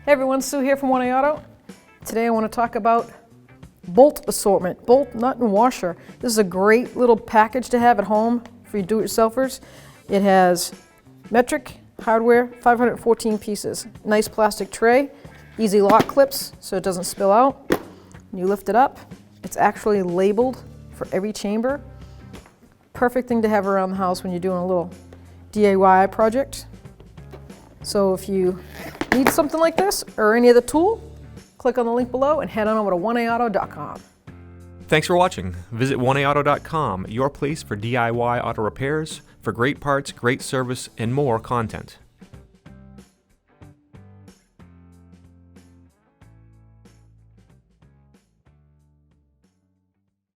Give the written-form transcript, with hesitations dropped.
Hey everyone, Sue here from 1A Auto. Today I want to talk about bolt assortment, bolt, nut, and washer. This is a great little package to have at home for you do-it-yourselfers. It has metric hardware, 514 pieces, nice plastic tray, easy lock clips so it doesn't spill out. When you lift it up, it's actually labeled for every chamber. Perfect thing to have around the house when you're doing a little DIY project. So if you need something like this or any other tool, click on the link below and head on over to 1AAuto.com. Thanks for watching. Visit 1AAuto.com, your place for DIY auto repairs, for great parts, great service, and more content.